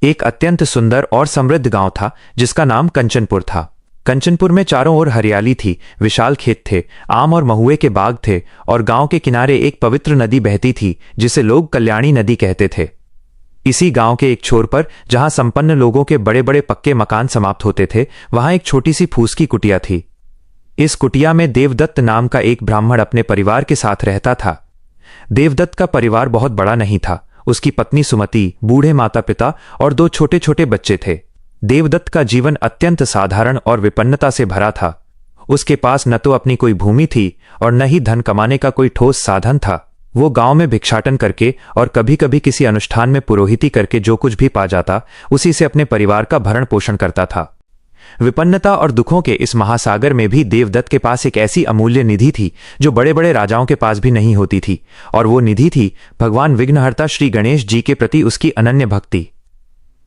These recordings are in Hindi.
एक अत्यंत सुंदर और समृद्ध गांव था जिसका नाम कंचनपुर था। कंचनपुर में चारों ओर हरियाली थी, विशाल खेत थे, आम और महुए के बाग थे और गांव के किनारे एक पवित्र नदी बहती थी जिसे लोग कल्याणी नदी कहते थे। इसी गांव के एक छोर पर, जहां संपन्न लोगों के बड़े बड़े पक्के मकान समाप्त होते थे, वहां एक छोटी सी फूस की कुटिया थी। इस कुटिया में देवदत्त नाम का एक ब्राह्मण अपने परिवार के साथ रहता था। देवदत्त का परिवार बहुत बड़ा नहीं था। उसकी पत्नी सुमति, बूढ़े माता पिता और दो छोटे छोटे बच्चे थे। देवदत्त का जीवन अत्यंत साधारण और विपन्नता से भरा था। उसके पास न तो अपनी कोई भूमि थी और न ही धन कमाने का कोई ठोस साधन था। वो गांव में भिक्षाटन करके और कभी कभी किसी अनुष्ठान में पुरोहिती करके जो कुछ भी पा जाता, उसी से अपने परिवार का भरण पोषण करता था। विपन्नता और दुखों के इस महासागर में भी देवदत्त के पास एक ऐसी अमूल्य निधि थी जो बड़े बड़े राजाओं के पास भी नहीं होती थी, और वो निधि थी भगवान विघ्नहर्ता श्री गणेश जी के प्रति उसकी अनन्य भक्ति।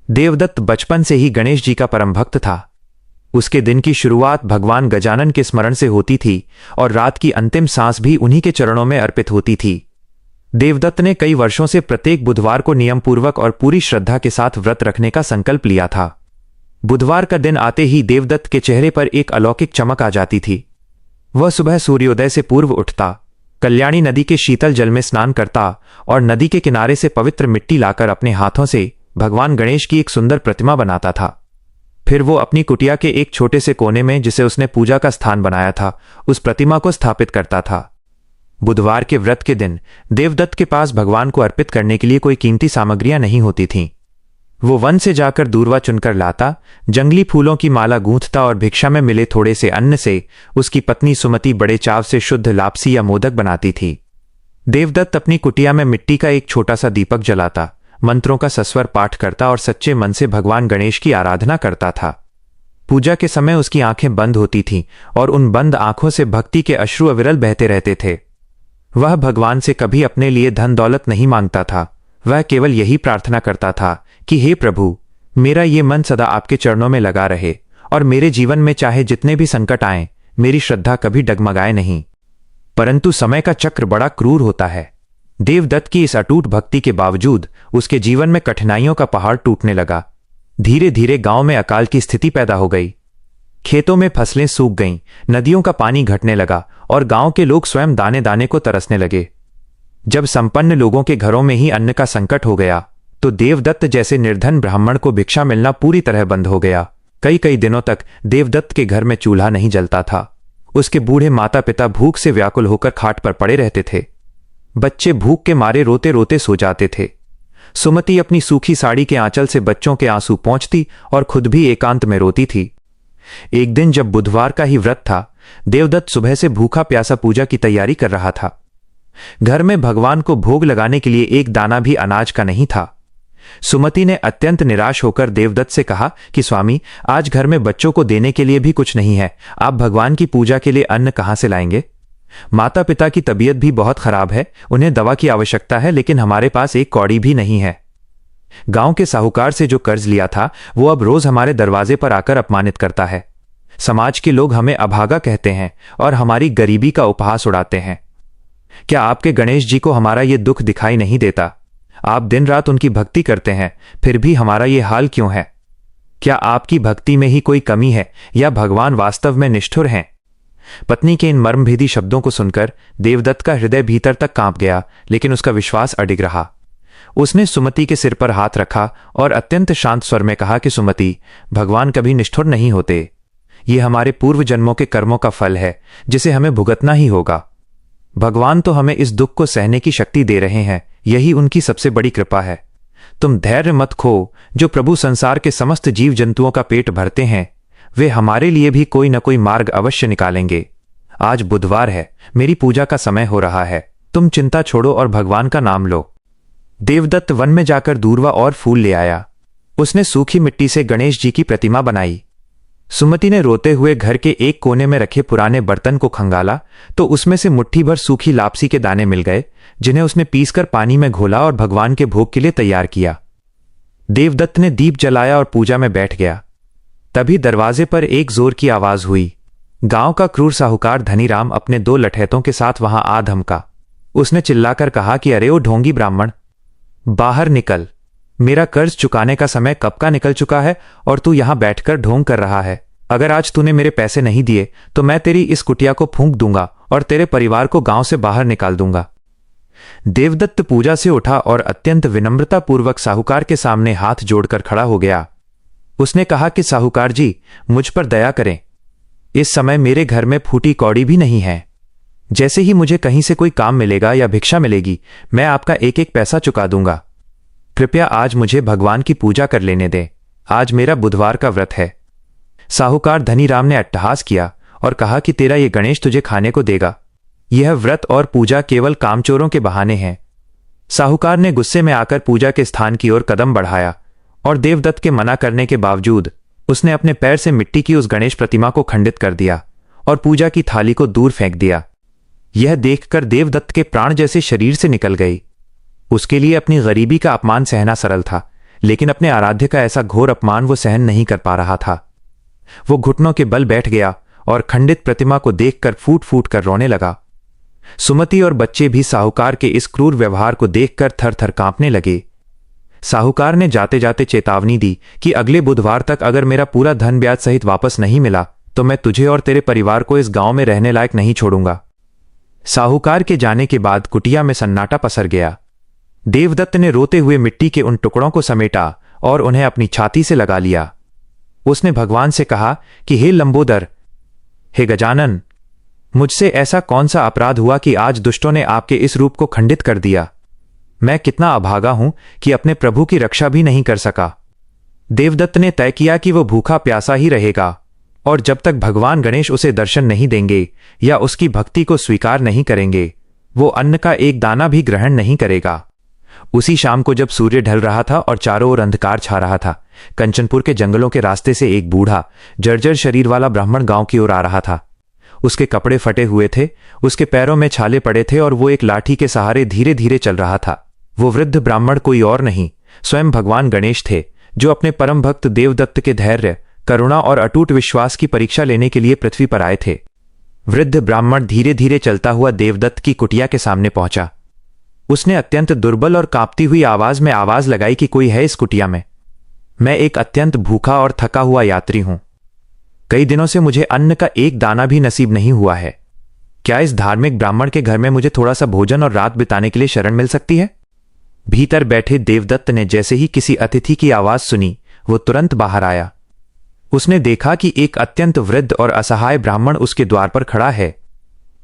देवदत्त बचपन से ही गणेश जी का परम भक्त था। उसके दिन की शुरुआत भगवान गजानन के स्मरण से होती थी और रात की अंतिम सांस भी उन्हीं के चरणों में अर्पित होती थी। देवदत्त ने कई वर्षों से प्रत्येक बुधवार को नियमपूर्वक और पूरी श्रद्धा के साथ व्रत रखने का संकल्प लिया था। बुधवार का दिन आते ही देवदत्त के चेहरे पर एक अलौकिक चमक आ जाती थी। वह सुबह सूर्योदय से पूर्व उठता, कल्याणी नदी के शीतल जल में स्नान करता और नदी के किनारे से पवित्र मिट्टी लाकर अपने हाथों से भगवान गणेश की एक सुंदर प्रतिमा बनाता था। फिर वो अपनी कुटिया के एक छोटे से कोने में, जिसे उसने पूजा का स्थान बनाया था, उस प्रतिमा को स्थापित करता था। बुधवार के व्रत के दिन देवदत्त के पास भगवान को अर्पित करने के लिए कोई कीमती सामग्रियां नहीं होती थीं। वो वन से जाकर दूर्वा चुनकर लाता, जंगली फूलों की माला गूंथता और भिक्षा में मिले थोड़े से अन्न से उसकी पत्नी सुमति बड़े चाव से शुद्ध लापसी या मोदक बनाती थी। देवदत्त अपनी कुटिया में मिट्टी का एक छोटा सा दीपक जलाता, मंत्रों का सस्वर पाठ करता और सच्चे मन से भगवान गणेश की आराधना करता था। पूजा के समय उसकी आंखें बंद होती थीं और उन बंद आंखों से भक्ति के अश्रु अविरल बहते रहते थे। वह भगवान से कभी अपने लिए धन दौलत नहीं मांगता था। वह केवल यही प्रार्थना करता था कि हे प्रभु, मेरा ये मन सदा आपके चरणों में लगा रहे और मेरे जीवन में चाहे जितने भी संकट आएं, मेरी श्रद्धा कभी डगमगाए नहीं। परंतु समय का चक्र बड़ा क्रूर होता है। देवदत्त की इस अटूट भक्ति के बावजूद उसके जीवन में कठिनाइयों का पहाड़ टूटने लगा। धीरे धीरे गांव में अकाल की स्थिति पैदा हो गई। खेतों में फसलें सूख गईं, नदियों का पानी घटने लगा और गांव के लोग स्वयं दाने दाने को तरसने लगे। जब संपन्न लोगों के घरों में ही अन्न का संकट हो गया, तो देवदत्त जैसे निर्धन ब्राह्मण को भिक्षा मिलना पूरी तरह बंद हो गया। कई कई दिनों तक देवदत्त के घर में चूल्हा नहीं जलता था। उसके बूढ़े माता पिता भूख से व्याकुल होकर खाट पर पड़े रहते थे। बच्चे भूख के मारे रोते रोते सो जाते थे। सुमति अपनी सूखी साड़ी के आंचल से बच्चों के आंसू पोंछती और खुद भी एकांत में रोती थी। एक दिन जब बुधवार का ही व्रत था, देवदत्त सुबह से भूखा प्यासा पूजा की तैयारी कर रहा था। घर में भगवान को भोग लगाने के लिए एक दाना भी अनाज का नहीं था। सुमति ने अत्यंत निराश होकर देवदत्त से कहा कि स्वामी, आज घर में बच्चों को देने के लिए भी कुछ नहीं है। आप भगवान की पूजा के लिए अन्न कहां से लाएंगे? माता पिता की तबीयत भी बहुत खराब है, उन्हें दवा की आवश्यकता है, लेकिन हमारे पास एक कौड़ी भी नहीं है। गांव के साहूकार से जो कर्ज लिया था, वो अब रोज हमारे दरवाजे पर आकर अपमानित करता है। समाज के लोग हमें अभागा कहते हैं और हमारी गरीबी का उपहास उड़ाते हैं। क्या आपके गणेश जी को हमारा ये दुख दिखाई नहीं देता? आप दिन रात उनकी भक्ति करते हैं, फिर भी हमारा ये हाल क्यों है? क्या आपकी भक्ति में ही कोई कमी है या भगवान वास्तव में निष्ठुर हैं? पत्नी के इन मर्मभेदी शब्दों को सुनकर देवदत्त का हृदय भीतर तक कांप गया, लेकिन उसका विश्वास अडिग रहा। उसने सुमति के सिर पर हाथ रखा और अत्यंत शांत स्वर में कहा कि सुमति, भगवान कभी निष्ठुर नहीं होते। ये हमारे पूर्व जन्मों के कर्मों का फल है, जिसे हमें भुगतना ही होगा। भगवान तो हमें इस दुख को सहने की शक्ति दे रहे हैं, यही उनकी सबसे बड़ी कृपा है। तुम धैर्य मत खो। जो प्रभु संसार के समस्त जीव जंतुओं का पेट भरते हैं, वे हमारे लिए भी कोई न कोई मार्ग अवश्य निकालेंगे। आज बुधवार है, मेरी पूजा का समय हो रहा है। तुम चिंता छोड़ो और भगवान का नाम लो। देवदत्त वन में जाकर दूर्वा और फूल ले आया। उसने सूखी मिट्टी से गणेश जी की प्रतिमा बनाई। सुमति ने रोते हुए घर के एक कोने में रखे पुराने बर्तन को खंगाला, तो उसमें से मुट्ठी भर सूखी लापसी के दाने मिल गए, जिन्हें उसने पीसकर पानी में घोला और भगवान के भोग के लिए तैयार किया। देवदत्त ने दीप जलाया और पूजा में बैठ गया। तभी दरवाजे पर एक जोर की आवाज हुई। गांव का क्रूर साहूकार धनीराम अपने दो लठैतों के साथ वहां आ धमका। उसने चिल्लाकर कहा कि अरे ओ ढोंगी ब्राह्मण, बाहर निकल। मेरा कर्ज चुकाने का समय कब का निकल चुका है और तू यहां बैठकर ढोंग कर रहा है। अगर आज तूने मेरे पैसे नहीं दिए तो मैं तेरी इस कुटिया को फूंक दूंगा और तेरे परिवार को गांव से बाहर निकाल दूंगा। देवदत्त पूजा से उठा और अत्यंत विनम्रतापूर्वक साहूकार के सामने हाथ जोड़कर खड़ा हो गया। उसने कहा कि साहूकार जी, मुझ पर दया करें। इस समय मेरे घर में फूटी कौड़ी भी नहीं है। जैसे ही मुझे कहीं से कोई काम मिलेगा या भिक्षा मिलेगी, मैं आपका एक एक पैसा चुका दूंगा। कृपया आज मुझे भगवान की पूजा कर लेने दें। आज मेरा बुधवार का व्रत है। साहूकार धनीराम ने अट्टहास किया और कहा कि तेरा ये गणेश तुझे खाने को देगा। यह व्रत और पूजा केवल कामचोरों के बहाने हैं। साहूकार ने गुस्से में आकर पूजा के स्थान की ओर कदम बढ़ाया और देवदत्त के मना करने के बावजूद उसने अपने पैर से मिट्टी की उस गणेश प्रतिमा को खंडित कर दिया और पूजा की थाली को दूर फेंक दिया। यह देखकर देवदत्त के प्राण जैसे शरीर से निकल गई। उसके लिए अपनी गरीबी का अपमान सहना सरल था, लेकिन अपने आराध्य का ऐसा घोर अपमान वो सहन नहीं कर पा रहा था। वो घुटनों के बल बैठ गया और खंडित प्रतिमा को देखकर फूट फूट कर रोने लगा। सुमति और बच्चे भी साहूकार के इस क्रूर व्यवहार को देखकर थर थर कांपने लगे। साहूकार ने जाते जाते चेतावनी दी कि अगले बुधवार तक अगर मेरा पूरा धन ब्याज सहित वापस नहीं मिला तो मैं तुझे और तेरे परिवार को इस गांव में रहने लायक नहीं छोड़ूंगा। साहूकार के जाने के बाद कुटिया में सन्नाटा पसर गया। देवदत्त ने रोते हुए मिट्टी के उन टुकड़ों को समेटा और उन्हें अपनी छाती से लगा लिया। उसने भगवान से कहा कि हे लंबोदर, हे गजानन, मुझसे ऐसा कौन सा अपराध हुआ कि आज दुष्टों ने आपके इस रूप को खंडित कर दिया। मैं कितना अभागा हूं कि अपने प्रभु की रक्षा भी नहीं कर सका। देवदत्त ने तय किया कि वह भूखा प्यासा ही रहेगा और जब तक भगवान गणेश उसे दर्शन नहीं देंगे या उसकी भक्ति को स्वीकार नहीं करेंगे, वो अन्न का एक दाना भी ग्रहण नहीं करेगा। उसी शाम को जब सूर्य ढल रहा था और चारों ओर अंधकार छा रहा था, कंचनपुर के जंगलों के रास्ते से एक बूढ़ा जर्जर शरीर वाला ब्राह्मण गांव की ओर आ रहा था। उसके कपड़े फटे हुए थे, उसके पैरों में छाले पड़े थे और वो एक लाठी के सहारे धीरे धीरे चल रहा था। वो वृद्ध ब्राह्मण कोई और नहीं, स्वयं भगवान गणेश थे, जो अपने परम भक्त देवदत्त के धैर्य, करुणा और अटूट विश्वास की परीक्षा लेने के लिए पृथ्वी पर आए थे। वृद्ध ब्राह्मण धीरे धीरे चलता हुआ देवदत्त की कुटिया के सामने पहुंचा। उसने अत्यंत दुर्बल और कांपती हुई आवाज में आवाज लगाई कि कोई है इस कुटिया में। मैं एक अत्यंत भूखा और थका हुआ यात्री हूं। कई दिनों से मुझे अन्न का एक दाना भी नसीब नहीं हुआ है। क्या इस धार्मिक ब्राह्मण के घर में मुझे थोड़ा सा भोजन और रात बिताने के लिए शरण मिल सकती है? भीतर बैठे देवदत्त ने जैसे ही किसी अतिथि की आवाज सुनी, वो तुरंत बाहर आया। उसने देखा कि एक अत्यंत वृद्ध और असहाय ब्राह्मण उसके द्वार पर खड़ा है।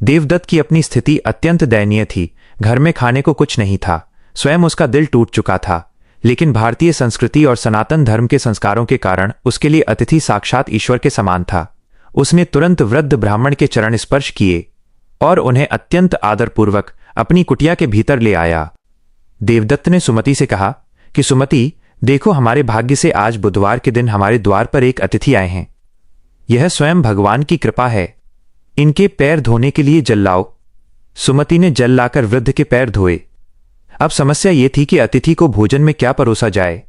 देवदत्त की अपनी स्थिति अत्यंत दयनीय थी। घर में खाने को कुछ नहीं था। स्वयं उसका दिल टूट चुका था, लेकिन भारतीय संस्कृति और सनातन धर्म के संस्कारों के कारण उसके लिए अतिथि साक्षात ईश्वर के समान था। उसने तुरंत वृद्ध ब्राह्मण के चरण स्पर्श किए और उन्हें अत्यंत आदरपूर्वक अपनी कुटिया के भीतर ले आया। देवदत्त ने सुमति से कहा कि सुमति, देखो, हमारे भाग्य से आज बुधवार के दिन हमारे द्वार पर एक अतिथि आए हैं। यह स्वयं भगवान की कृपा है। इनके पैर धोने के लिए जल लाओ। सुमति ने जल लाकर वृद्ध के पैर धोए। अब समस्या यह थी कि अतिथि को भोजन में क्या परोसा जाए।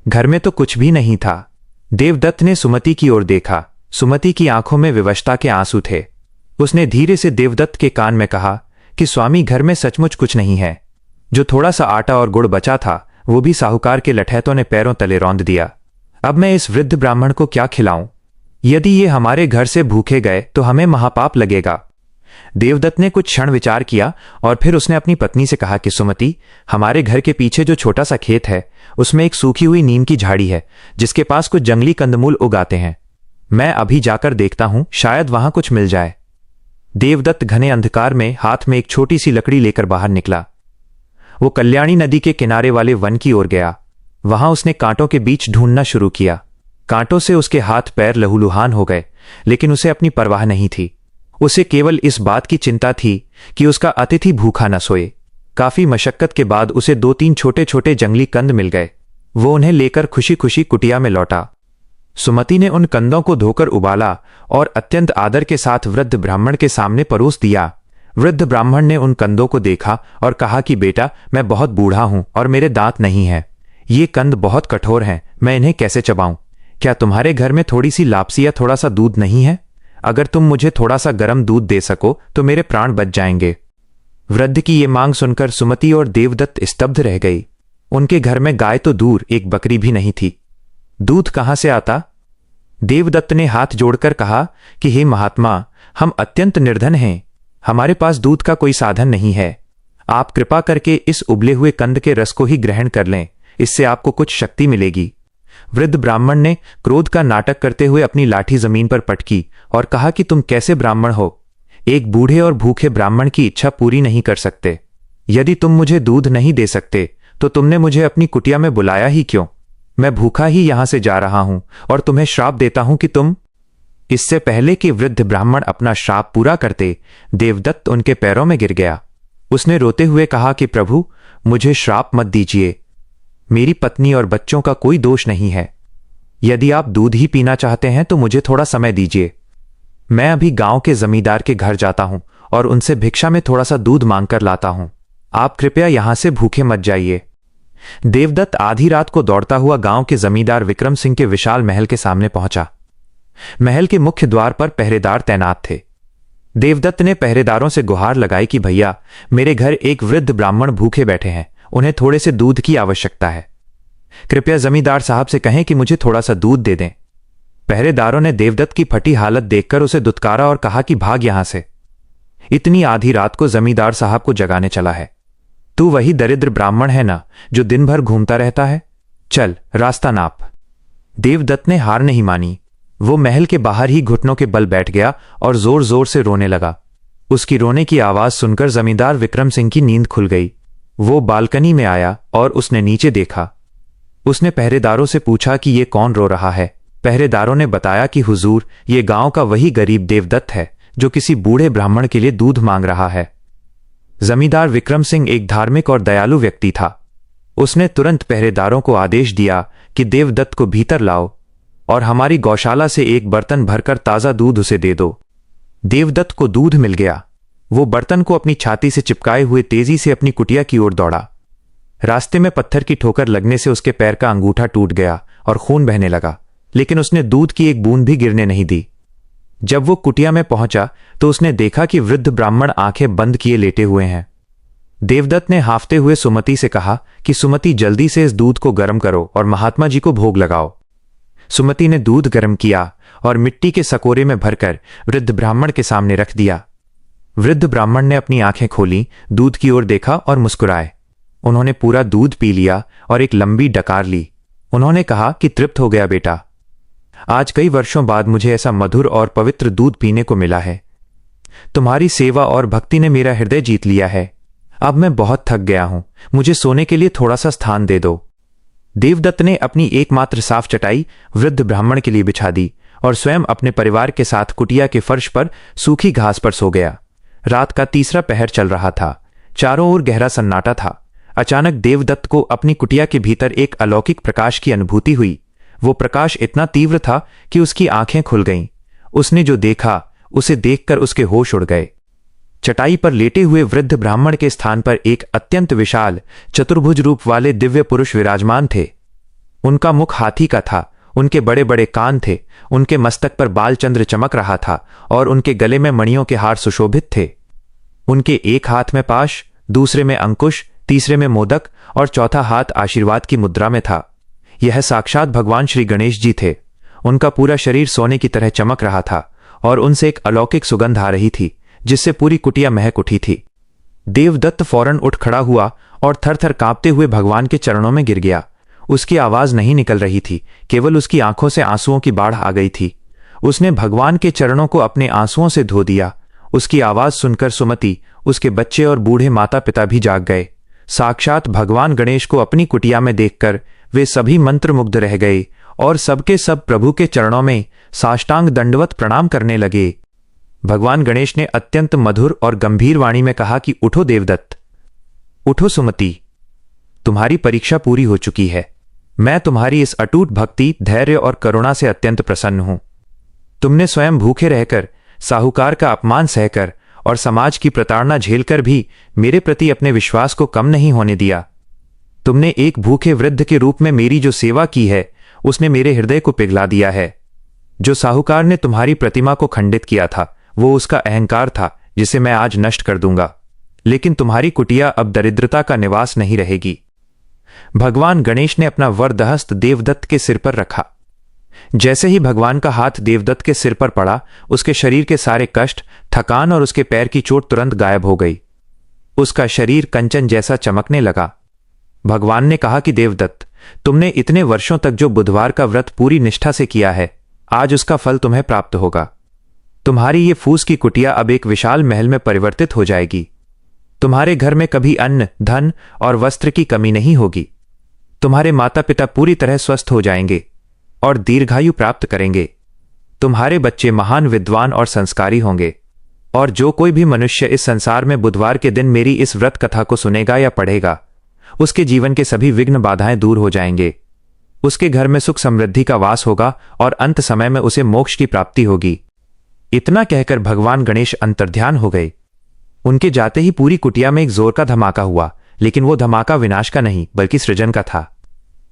घर में तो कुछ भी नहीं था। देवदत्त ने सुमति की ओर देखा। सुमति की आंखों में विवशता के आंसू थे। उसने धीरे से देवदत्त के कान में कहा कि स्वामी, घर में सचमुच कुछ नहीं है। जो थोड़ा सा आटा और गुड़ बचा था, वो भी साहूकार के लठैतों ने पैरों तले रौंद दिया। अब मैं इस वृद्ध ब्राह्मण को क्या खिलाऊं? यदि ये हमारे घर से भूखे गए तो हमें महापाप लगेगा। देवदत्त ने कुछ क्षण विचार किया और फिर उसने अपनी पत्नी से कहा कि सुमति, हमारे घर के पीछे जो छोटा सा खेत है, उसमें एक सूखी हुई नीम की झाड़ी है, जिसके पास कुछ जंगली कंदमूल उगाते हैं। मैं अभी जाकर देखता हूं, शायद वहां कुछ मिल जाए। देवदत्त घने अंधकार में हाथ में एक छोटी सी लकड़ी लेकर बाहर निकला। वो कल्याणी नदी के किनारे वाले वन की ओर गया। वहां उसने कांटों के बीच ढूंढना शुरू किया। कांटों से उसके हाथ पैर लहूलुहान हो गए, लेकिन उसे अपनी परवाह नहीं थी। उसे केवल इस बात की चिंता थी कि उसका अतिथि भूखा न सोए। काफी मशक्कत के बाद उसे 2-3 छोटे छोटे जंगली कंद मिल गए। वो उन्हें लेकर खुशी खुशी कुटिया में लौटा। सुमति ने उन कंदों को धोकर उबाला और अत्यंत आदर के साथ वृद्ध ब्राह्मण के सामने परोस दिया। वृद्ध ब्राह्मण ने उन कंदों को देखा और कहा कि बेटा, मैं बहुत बूढ़ा हूं और मेरे दांत नहीं हैं। ये कंद बहुत कठोर हैं, मैं इन्हें कैसे चबाऊं? क्या तुम्हारे घर में थोड़ी सी लापसी या थोड़ा सा दूध नहीं है? अगर तुम मुझे थोड़ा सा गर्म दूध दे सको तो मेरे प्राण बच जाएंगे। वृद्ध की ये मांग सुनकर सुमति और देवदत्त स्तब्ध रह गई। उनके घर में गाय तो दूर एक बकरी भी नहीं थी। दूध कहां से आता? देवदत्त ने हाथ जोड़कर कहा कि हे महात्मा, हम अत्यंत निर्धन हैं, हमारे पास दूध का कोई साधन नहीं है। आप कृपा करके इस उबले हुए कंद के रस को ही ग्रहण कर लें, इससे आपको कुछ शक्ति मिलेगी। वृद्ध ब्राह्मण ने क्रोध का नाटक करते हुए अपनी लाठी जमीन पर पटकी और कहा कि तुम कैसे ब्राह्मण हो? एक बूढ़े और भूखे ब्राह्मण की इच्छा पूरी नहीं कर सकते। यदि तुम मुझे दूध नहीं दे सकते तो तुमने मुझे अपनी कुटिया में बुलाया ही क्यों? मैं भूखा ही यहां से जा रहा हूं और तुम्हें श्राप देता हूं कि तुम। इससे पहले कि वृद्ध ब्राह्मण अपना श्राप पूरा करते, देवदत्त उनके पैरों में गिर गया। उसने रोते हुए कहा कि प्रभु, मुझे श्राप मत दीजिए, मेरी पत्नी और बच्चों का कोई दोष नहीं है। यदि आप दूध ही पीना चाहते हैं तो मुझे थोड़ा समय दीजिए। मैं अभी गांव के जमींदार के घर जाता हूं और उनसे भिक्षा में थोड़ा सा दूध मांगकर लाता हूं। आप कृपया यहां से भूखे मत जाइए। देवदत्त आधी रात को दौड़ता हुआ गांव के जमींदार विक्रम सिंह के विशाल महल के सामने पहुंचा। महल के मुख्य द्वार पर पहरेदार तैनात थे। देवदत्त ने पहरेदारों से गुहार लगाई कि भैया, मेरे घर एक वृद्ध ब्राह्मण भूखे बैठे हैं, उन्हें थोड़े से दूध की आवश्यकता है। कृपया जमींदार साहब से कहें कि मुझे थोड़ा सा दूध दे दें। पहरेदारों ने देवदत्त की फटी हालत देखकर उसे दुत्कारा और कहा कि भाग यहां से। इतनी आधी रात को जमींदार साहब को जगाने चला है? तू वही दरिद्र ब्राह्मण है ना, जो दिन भर घूमता रहता है? चल रास्ता नाप। देवदत्त ने हार नहीं मानी। वो महल के बाहर ही घुटनों के बल बैठ गया और जोर जोर से रोने लगा। उसकी रोने की आवाज सुनकर जमींदार विक्रम सिंह की नींद खुल गई। वो बालकनी में आया और उसने नीचे देखा। उसने पहरेदारों से पूछा कि ये कौन रो रहा है। पहरेदारों ने बताया कि हुजूर, ये गांव का वही गरीब देवदत्त है जो किसी बूढ़े ब्राह्मण के लिए दूध मांग रहा है। जमींदार विक्रम सिंह एक धार्मिक और दयालु व्यक्ति था। उसने तुरंत पहरेदारों को आदेश दिया कि देवदत्त को भीतर लाओ और हमारी गौशाला से एक बर्तन भरकर ताजा दूध उसे दे दो। देवदत्त को दूध मिल गया। वो बर्तन को अपनी छाती से चिपकाए हुए तेजी से अपनी कुटिया की ओर दौड़ा। रास्ते में पत्थर की ठोकर लगने से उसके पैर का अंगूठा टूट गया और खून बहने लगा, लेकिन उसने दूध की एक बूंद भी गिरने नहीं दी। जब वो कुटिया में पहुंचा तो उसने देखा कि वृद्ध ब्राह्मण आंखें बंद किए लेटे हुए हैं। देवदत्त ने हाफते हुए सुमति से कहा कि सुमति, जल्दी से इस दूध को गर्म करो और महात्मा जी को भोग लगाओ। सुमति ने दूध गर्म किया और मिट्टी के सकोरे में भरकर वृद्ध ब्राह्मण के सामने रख दिया। वृद्ध ब्राह्मण ने अपनी आंखें खोली, दूध की ओर देखा और मुस्कुराए। उन्होंने पूरा दूध पी लिया और एक लंबी डकार ली। उन्होंने कहा कि तृप्त हो गया बेटा, आज कई वर्षों बाद मुझे ऐसा मधुर और पवित्र दूध पीने को मिला है। तुम्हारी सेवा और भक्ति ने मेरा हृदय जीत लिया है। अब मैं बहुत थक गया हूं, मुझे सोने के लिए थोड़ा सा स्थान दे दो। देवदत्त ने अपनी एकमात्र साफ चटाई वृद्ध ब्राह्मण के लिए बिछा दी और स्वयं अपने परिवार के साथ कुटिया के फर्श पर सूखी घास पर सो गया। रात का तीसरा पहर चल रहा था। चारों ओर गहरा सन्नाटा था। अचानक देवदत्त को अपनी कुटिया के भीतर एक अलौकिक प्रकाश की अनुभूति हुई। वो प्रकाश इतना तीव्र था कि उसकी आंखें खुल गईं। उसने जो देखा उसे देखकर उसके होश उड़ गए। चटाई पर लेटे हुए वृद्ध ब्राह्मण के स्थान पर एक अत्यंत विशाल चतुर्भुज रूप वाले दिव्य पुरुष विराजमान थे। उनका मुख हाथी का था, उनके बड़े बड़े कान थे, उनके मस्तक पर बालचंद्र चमक रहा था और उनके गले में मणियों के हार सुशोभित थे। उनके एक हाथ में पाश, दूसरे में अंकुश, तीसरे में मोदक और चौथा हाथ आशीर्वाद की मुद्रा में था। यह साक्षात भगवान श्री गणेश जी थे। उनका पूरा शरीर सोने की तरह चमक रहा था और उनसे एक अलौकिक सुगंध आ रही थी जिससे पूरी कुटिया महक उठी थी। देवदत्त फौरन उठ खड़ा हुआ और थर थर कांपते हुए भगवान के चरणों में गिर गया। उसकी आवाज नहीं निकल रही थी, केवल उसकी आंखों से आंसुओं की बाढ़ आ गई थी। उसने भगवान के चरणों को अपने आंसुओं से धो दिया। उसकी आवाज सुनकर सुमति, उसके बच्चे और बूढ़े माता पिता भी जाग गए। साक्षात भगवान गणेश को अपनी कुटिया में देखकर वे सभी मंत्रमुग्ध रह गए और सबके सब प्रभु के चरणों में साष्टांग दंडवत प्रणाम करने लगे। भगवान गणेश ने अत्यंत मधुर और गंभीर वाणी में कहा कि उठो देवदत्त, उठो सुमति, तुम्हारी परीक्षा पूरी हो चुकी है। मैं तुम्हारी इस अटूट भक्ति, धैर्य और करुणा से अत्यंत प्रसन्न हूं। तुमने स्वयं भूखे रहकर, साहूकार का अपमान सहकर और समाज की प्रताड़ना झेलकर भी मेरे प्रति अपने विश्वास को कम नहीं होने दिया। तुमने एक भूखे वृद्ध के रूप में मेरी जो सेवा की है उसने मेरे हृदय को पिघला दिया है। जो साहूकार ने तुम्हारी प्रतिमा को खंडित किया था वो उसका अहंकार था जिसे मैं आज नष्ट कर दूंगा, लेकिन तुम्हारी कुटिया अब दरिद्रता का निवास नहीं रहेगी। भगवान गणेश ने अपना वरदहस्त देवदत्त के सिर पर रखा। जैसे ही भगवान का हाथ देवदत्त के सिर पर पड़ा, उसके शरीर के सारे कष्ट, थकान और उसके पैर की चोट तुरंत गायब हो गई। उसका शरीर कंचन जैसा चमकने लगा। भगवान ने कहा कि देवदत्त, तुमने इतने वर्षों तक जो बुधवार का व्रत पूरी निष्ठा से किया है, आज उसका फल तुम्हें प्राप्त होगा। तुम्हारी ये फूस की कुटिया अब एक विशाल महल में परिवर्तित हो जाएगी। तुम्हारे घर में कभी अन्न, धन और वस्त्र की कमी नहीं होगी। तुम्हारे माता पिता पूरी तरह स्वस्थ हो जाएंगे और दीर्घायु प्राप्त करेंगे। तुम्हारे बच्चे महान विद्वान और संस्कारी होंगे, और जो कोई भी मनुष्य इस संसार में बुधवार के दिन मेरी इस व्रत कथा को सुनेगा या पढ़ेगा, उसके जीवन के सभी विघ्न बाधाएं दूर हो जाएंगे। उसके घर में सुख समृद्धि का वास होगा और अंत समय में उसे मोक्ष की प्राप्ति होगी। इतना कहकर भगवान गणेश अंतर्ध्यान हो गए। उनके जाते ही पूरी कुटिया में एक जोर का धमाका हुआ, लेकिन वो धमाका विनाश का नहीं बल्कि सृजन का था।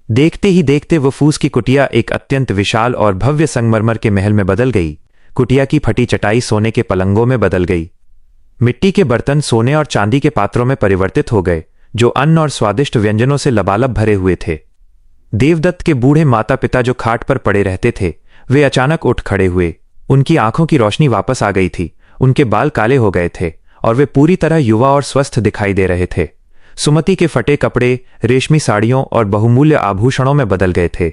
देखते ही देखते वो फूस की कुटिया एक अत्यंत विशाल और भव्य संगमरमर के महल में बदल गई। कुटिया की फटी चटाई सोने के पलंगों में बदल गई। मिट्टी के बर्तन सोने और चांदी के पात्रों में परिवर्तित हो गए, जो अन्न और स्वादिष्ट व्यंजनों से लबालब भरे हुए थे। देवदत्त के बूढ़े माता पिता जो खाट पर पड़े रहते थे, वे अचानक उठ खड़े हुए। उनकी आंखों की रोशनी वापस आ गई थी। उनके बाल काले हो गए थे और वे पूरी तरह युवा और स्वस्थ दिखाई दे रहे थे। सुमति के फटे कपड़े रेशमी साड़ियों और बहुमूल्य आभूषणों में बदल गए थे।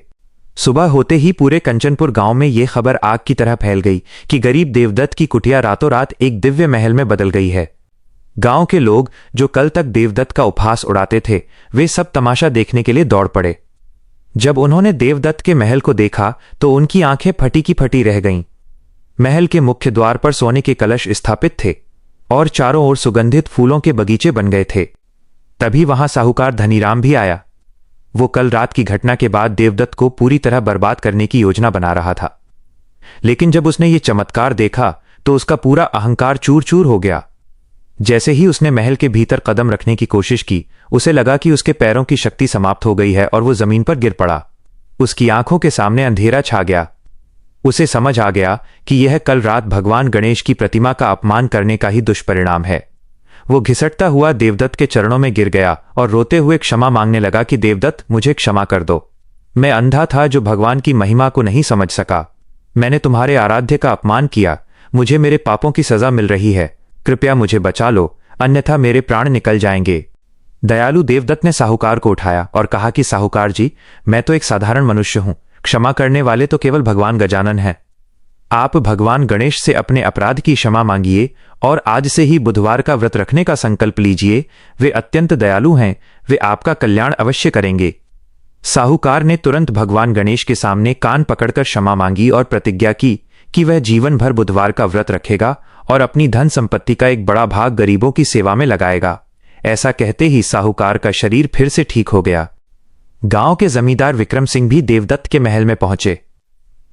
सुबह होते ही पूरे कंचनपुर गांव में यह खबर आग की तरह फैल गई कि गरीब देवदत्त की कुटिया रातों रात एक दिव्य महल में बदल गई है। गांव के लोग जो कल तक देवदत्त का उपहास उड़ाते थे, वे सब तमाशा देखने के लिए दौड़ पड़े। जब उन्होंने देवदत्त के महल को देखा तो उनकी आंखें फटी की फटी रह गईं। महल के मुख्य द्वार पर सोने के कलश स्थापित थे और चारों ओर सुगंधित फूलों के बगीचे बन गए थे। तभी वहां साहूकार धनीराम भी आया। वो कल रात की घटना के बाद देवदत्त को पूरी तरह बर्बाद करने की योजना बना रहा था, लेकिन जब उसने ये चमत्कार देखा तो उसका पूरा अहंकार चूर चूर हो गया। जैसे ही उसने महल के भीतर कदम रखने की कोशिश की, उसे लगा कि उसके पैरों की शक्ति समाप्त हो गई है और वो जमीन पर गिर पड़ा। उसकी आंखों के सामने अंधेरा छा गया। उसे समझ आ गया कि यह कल रात भगवान गणेश की प्रतिमा का अपमान करने का ही दुष्परिणाम है। वो घिसटता हुआ देवदत्त के चरणों में गिर गया और रोते हुए क्षमा मांगने लगा कि देवदत्त, मुझे क्षमा कर दो। मैं अंधा था जो भगवान की महिमा को नहीं समझ सका। मैंने तुम्हारे आराध्य का अपमान किया। मुझे मेरे पापों की सजा मिल रही है। कृपया मुझे बचा लो, अन्यथा मेरे प्राण निकल जाएंगे। दयालु देवदत्त ने साहूकार को उठाया और कहा कि साहूकार जी, मैं तो एक साधारण मनुष्य हूं। क्षमा करने वाले तो केवल भगवान गजानन हैं। आप भगवान गणेश से अपने अपराध की क्षमा मांगिए और आज से ही बुधवार का व्रत रखने का संकल्प लीजिए। वे अत्यंत दयालु हैं, वे आपका कल्याण अवश्य करेंगे। साहूकार ने तुरंत भगवान गणेश के सामने कान पकड़कर क्षमा मांगी और प्रतिज्ञा की कि वह जीवन भर बुधवार का व्रत रखेगा और अपनी धन संपत्ति का एक बड़ा भाग गरीबों की सेवा में लगाएगा। ऐसा कहते ही साहूकार का शरीर फिर से ठीक हो गया। गांव के जमींदार विक्रम सिंह भी देवदत्त के महल में पहुंचे।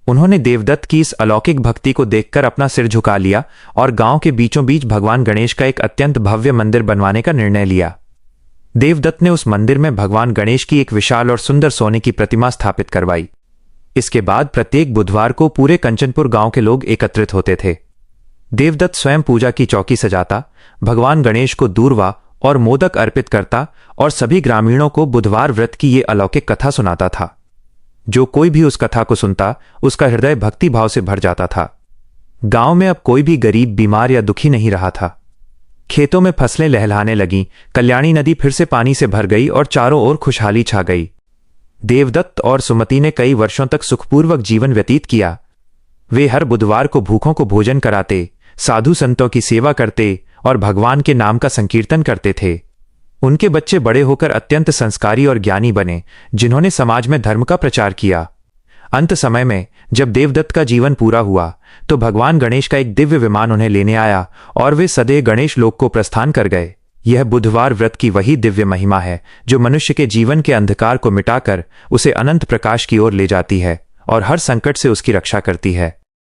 उन्होंने देवदत्त की इस अलौकिक भक्ति को देखकर अपना सिर झुका लिया और गांव के बीचों बीच भगवान गणेश का एक अत्यंत भव्य मंदिर बनवाने का निर्णय लिया। देवदत्त ने उस मंदिर में भगवान गणेश की एक विशाल और सुंदर सोने की प्रतिमा स्थापित करवाई। इसके बाद प्रत्येक बुधवार को पूरे कंचनपुर गांव के लोग एकत्रित होते थे। देवदत्त स्वयं पूजा की चौकी सजाता, भगवान गणेश को दूर्वा और मोदक अर्पित करता और सभी ग्रामीणों को बुधवार व्रत की ये अलौकिक कथा सुनाता था। जो कोई भी उस कथा को सुनता, उसका हृदय भक्ति भाव से भर जाता था। गांव में अब कोई भी गरीब, बीमार या दुखी नहीं रहा था। खेतों में फसलें लहलहाने लगीं, कल्याणी नदी फिर से पानी से भर गई और चारों ओर खुशहाली छा गई। देवदत्त और सुमति ने कई वर्षों तक सुखपूर्वक जीवन व्यतीत किया। वे हर बुधवार को भूखों को भोजन कराते, साधु संतों की सेवा करते और भगवान के नाम का संकीर्तन करते थे। उनके बच्चे बड़े होकर अत्यंत संस्कारी और ज्ञानी बने, जिन्होंने समाज में धर्म का प्रचार किया। अंत समय में जब देवदत्त का जीवन पूरा हुआ तो भगवान गणेश का एक दिव्य विमान उन्हें लेने आया और वे सदैव गणेश लोक को प्रस्थान कर गए। यह बुधवार व्रत की वही दिव्य महिमा है जो मनुष्य के जीवन के अंधकार को मिटाकर उसे अनंत प्रकाश की ओर ले जाती है और हर संकट से उसकी रक्षा करती है।